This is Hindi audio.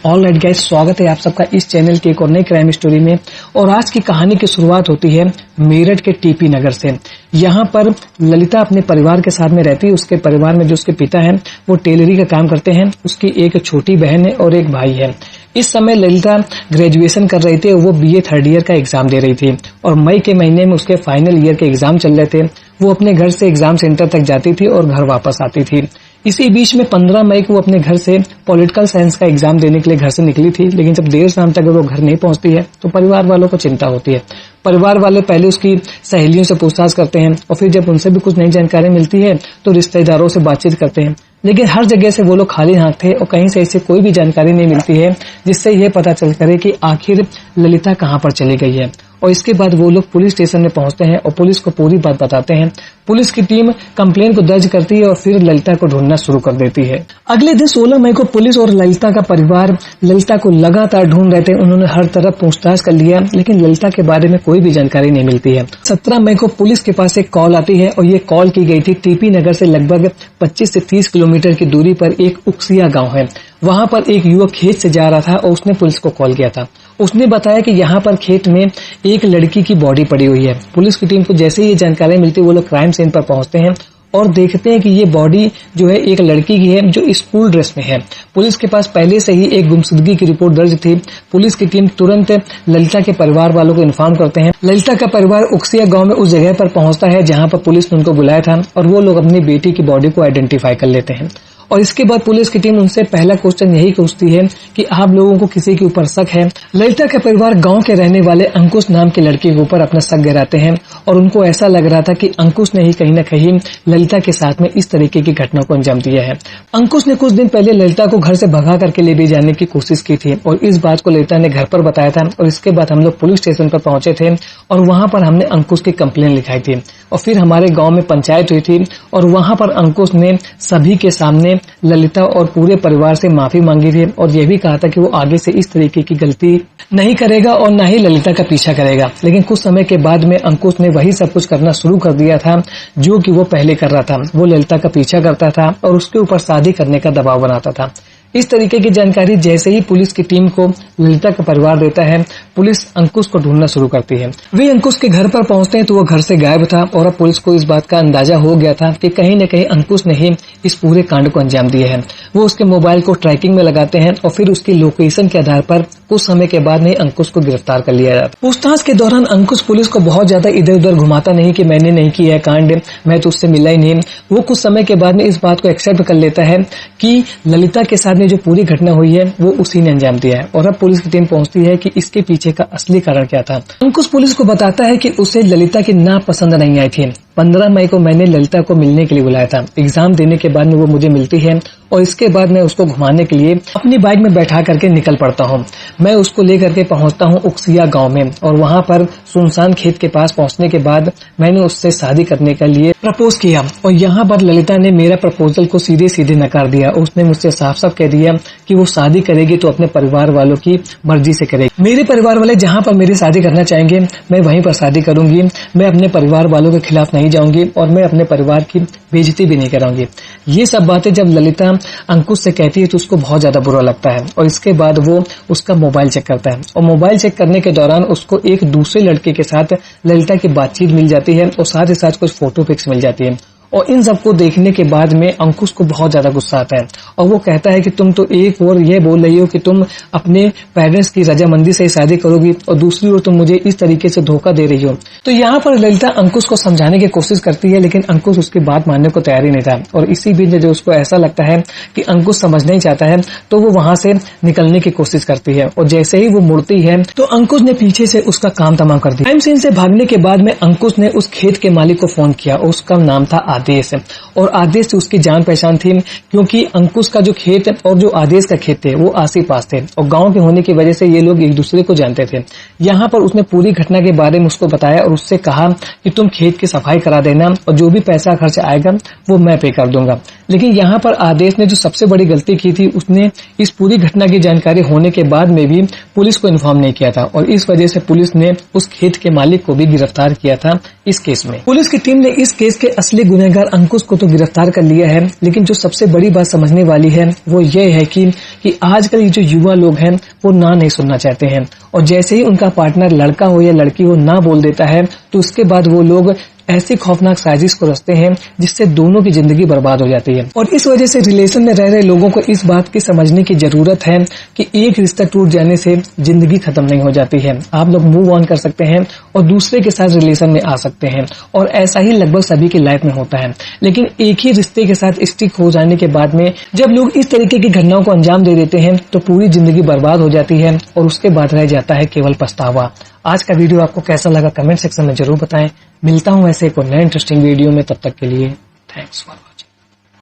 ऑलराइट गाइस, स्वागत है आप सबका इस चैनल के एक और नई क्राइम स्टोरी में। और आज की कहानी की शुरुआत होती है मेरठ के टीपी नगर से। यहाँ पर ललिता अपने परिवार के साथ में रहती है। उसके परिवार में जो उसके पिता हैं वो टेलरी का काम करते हैं। उसकी एक छोटी बहन है और एक भाई है। इस समय ललिता ग्रेजुएशन कर रही थी और वो बीए थर्ड ईयर का एग्जाम दे रही थी और मई के महीने में उसके फाइनल ईयर के एग्जाम चल रहे थे। वो अपने घर से एग्जाम सेंटर तक जाती थी और घर वापस आती थी। इसी बीच में 15 मई को वो अपने घर से पॉलिटिकल साइंस का एग्जाम देने के लिए घर से निकली थी, लेकिन जब देर शाम तक वो घर नहीं पहुंचती है तो परिवार वालों को चिंता होती है। परिवार वाले पहले उसकी सहेलियों से पूछताछ करते हैं और फिर जब उनसे भी कुछ नई जानकारी मिलती है तो रिश्तेदारों से बातचीत करते हैं, लेकिन हर जगह से वो लोग खाली हाथ थे और कहीं से ऐसी कोई भी जानकारी नहीं मिलती है जिससे ये पता चल करे कि आखिर ललिता कहाँ पर चली गई है। और इसके बाद वो लोग पुलिस स्टेशन में पहुंचते हैं और पुलिस को पूरी बात बताते हैं। पुलिस की टीम कंप्लेन को दर्ज करती है और फिर ललिता को ढूंढना शुरू कर देती है। अगले दिन 16 मई को पुलिस और ललिता का परिवार ललिता को लगातार ढूंढ रहे थे। उन्होंने हर तरफ पूछताछ कर लिया, लेकिन ललिता के बारे में कोई भी जानकारी नहीं मिलती है। 17 मई को पुलिस के पास एक कॉल आती है और ये कॉल की गई थी टीपी नगर से लगभग 25 से 30 किलोमीटर की दूरी पर एक उक्सिया गाँव है। वहां पर एक युवक खेत से जा रहा था और उसने पुलिस को कॉल किया था। उसने बताया कि यहाँ पर खेत में एक लड़की की बॉडी पड़ी हुई है। पुलिस की टीम को जैसे ही ये जानकारी मिलती है वो लोग क्राइम सीन पर पहुंचते हैं और देखते हैं कि ये बॉडी जो है एक लड़की की है जो स्कूल ड्रेस में है। पुलिस के पास पहले से ही एक गुमशुदगी की रिपोर्ट दर्ज थी। पुलिस की टीम तुरंत ललिता के परिवार वालों को इन्फॉर्म करते हैं। ललिता का परिवार उक्सिया गांव में उस जगह पर पहुंचता है जहां पर पुलिस ने उनको बुलाया था और वो लोग अपनी बेटी की बॉडी को आइडेंटिफाई कर लेते हैं। और इसके बाद पुलिस की टीम उनसे पहला क्वेश्चन यही पूछती है कि आप लोगों को किसी के ऊपर शक है। ललिता का परिवार गांव के रहने वाले अंकुश नाम के लड़के के ऊपर अपना शक गिराते हैं और उनको ऐसा लग रहा था कि अंकुश ने ही कहीं न कहीं ललिता के साथ में इस तरीके की घटना को अंजाम दिया है। अंकुश ने कुछ दिन पहले ललिता को घर से भगा करके ले भी जाने की कोशिश की थी और इस बात को ललिता ने घर पर बताया था। और इसके बाद हम लोग पुलिस स्टेशन पर पहुंचे थे और वहां पर हमने अंकुश की कंप्लेन लिखाई थी और फिर हमारे गाँव में पंचायत हुई थी और वहां पर अंकुश ने सभी के सामने ललिता और पूरे परिवार से माफी मांगी थी और यह भी कहा था कि वो आगे से इस तरीके की गलती नहीं करेगा और न ही ललिता का पीछा करेगा। लेकिन कुछ समय के बाद में अंकुश ने वही सब कुछ करना शुरू कर दिया था जो कि वो पहले कर रहा था। वो ललिता का पीछा करता था और उसके ऊपर शादी करने का दबाव बनाता था। इस तरीके की जानकारी जैसे ही पुलिस की टीम को ललिता का परिवार देता है, पुलिस अंकुश को ढूंढना शुरू करती है। वे अंकुश के घर पर पहुंचते हैं तो वो घर से गायब था और अब पुलिस को इस बात का अंदाजा हो गया था कि कहीं न कहीं अंकुश ने ही इस पूरे कांड को अंजाम दिया है। वो उसके मोबाइल को ट्रैकिंग में लगाते हैं और फिर उसकी लोकेशन के आधार पर कुछ समय के बाद में अंकुश को गिरफ्तार कर लिया जाता है। पूछताछ के दौरान अंकुश पुलिस को बहुत ज्यादा इधर उधर घुमाता नहीं कि मैंने नहीं किया है कांड, मैं तो उससे मिला ही नहीं। वो कुछ समय के बाद में इस बात को एक्सेप्ट कर लेता है कि ललिता के साथ जो पूरी घटना हुई है वो उसी ने अंजाम दिया है। और अब पुलिस की टीम पहुंचती है कि इसके पीछे का असली कारण क्या था। अंकुश पुलिस को बताता है कि उसे ललिता की नापसंद नहीं आई थी। 15 मई को मैंने ललिता को मिलने के लिए बुलाया था। एग्जाम देने के बाद में वो मुझे मिलती है और इसके बाद मैं उसको घुमाने के लिए अपनी बाइक में बैठा करके निकल पड़ता हूँ। मैं उसको लेकर के पहुंचता हूँ उक्सिया गांव में और वहां पर सुनसान खेत के पास पहुंचने के बाद मैंने उससे शादी करने के लिए प्रपोज किया और यहाँ पर ललिता ने मेरा प्रपोजल को सीधे सीधे नकार दिया। उसने मुझसे साफ साफ कह दिया कि वो शादी करेगी तो अपने परिवार वालों की मर्जी से करेगी। मेरे परिवार वाले जहाँ पर मेरी शादी करना चाहेंगे मैं वहीं पर शादी करूंगी। मैं अपने परिवार वालों के खिलाफ नहीं जाऊंगी और मैं अपने परिवार की बेइज्जती भी नहीं कराऊंगी। ये सब बातें जब ललिता अंकुश से कहती है तो उसको बहुत ज्यादा बुरा लगता है और इसके बाद वो उसका मोबाइल चेक करता है और मोबाइल चेक करने के दौरान उसको एक दूसरे लड़के के साथ ललिता की बातचीत मिल जाती है और साथ ही साथ कुछ फोटो पिक्स मिल जाती है। और इन सबको देखने के बाद में अंकुश को बहुत ज्यादा गुस्सा आता है और वो कहता है कि तुम तो एक ओर ये बोल रही हो कि तुम अपने पेरेंट्स की रजामंदी से शादी करोगी और दूसरी ओर तुम मुझे इस तरीके से धोखा दे रही हो। तो यहाँ पर ललिता अंकुश को समझाने की कोशिश करती है, लेकिन अंकुश उसकी बात मानने को तैयार ही नहीं था। और इसी बीच जो उसको ऐसा लगता है कि अंकुश समझना ही चाहता है तो वो वहां से निकलने की कोशिश करती है और जैसे ही वो मुड़ती है तो अंकुश ने पीछे से उसका काम तमाम कर दिया। क्राइम सीन से भागने के बाद में अंकुश ने उस खेत के मालिक को फोन किया और उसका नाम था आदेश और आदेश से उसकी जान पहचान थी क्योंकि अंकुश का जो खेत और जो आदेश का खेत थे वो आस ही पास थे और गांव के होने की वजह से ये लोग एक दूसरे को जानते थे। यहाँ पर उसने पूरी घटना के बारे में उसको बताया और उससे कहा कि तुम खेत की सफाई करा देना और जो भी पैसा खर्च आएगा वो मैं पे कर दूंगा। लेकिन यहाँ पर आदेश ने जो सबसे बड़ी गलती की थी उसने इस पूरी घटना की जानकारी होने के बाद में भी पुलिस को इन्फॉर्म नहीं किया था और इस वजह से पुलिस ने उस खेत के मालिक को भी गिरफ्तार किया था इस केस में। पुलिस की टीम ने इस केस के असली गुनहगार अंकुश को तो गिरफ्तार कर लिया है, लेकिन जो सबसे बड़ी बात समझने वाली है वो ये है कि आजकल ये जो युवा लोग हैं वो ना नहीं सुनना चाहते हैं, और जैसे ही उनका पार्टनर लड़का हो या लड़की हो ना बोल देता है तो उसके बाद वो लोग ऐसी खौफनाक साजिश को रचते हैं जिससे दोनों की जिंदगी बर्बाद हो जाती है। और इस वजह से रिलेशन में रह रहे लोगों को इस बात की समझने की जरूरत है कि एक रिश्ता टूट जाने से जिंदगी खत्म नहीं हो जाती है। आप लोग मूव ऑन कर सकते हैं और दूसरे के साथ रिलेशन में आ सकते हैं, और ऐसा ही लगभग सभी की लाइफ में होता है। लेकिन एक ही रिश्ते के साथ स्टिक हो जाने के बाद में जब लोग इस तरीके की घटनाओं को अंजाम दे देते हैं तो पूरी जिंदगी बर्बाद हो जाती है और उसके बाद रह जाता है केवल पछतावा। आज का वीडियो आपको कैसा लगा कमेंट सेक्शन में जरूर बताएं। मिलता हूं ऐसे एक और नए इंटरेस्टिंग वीडियो में, तब तक के लिए थैंक्स फॉर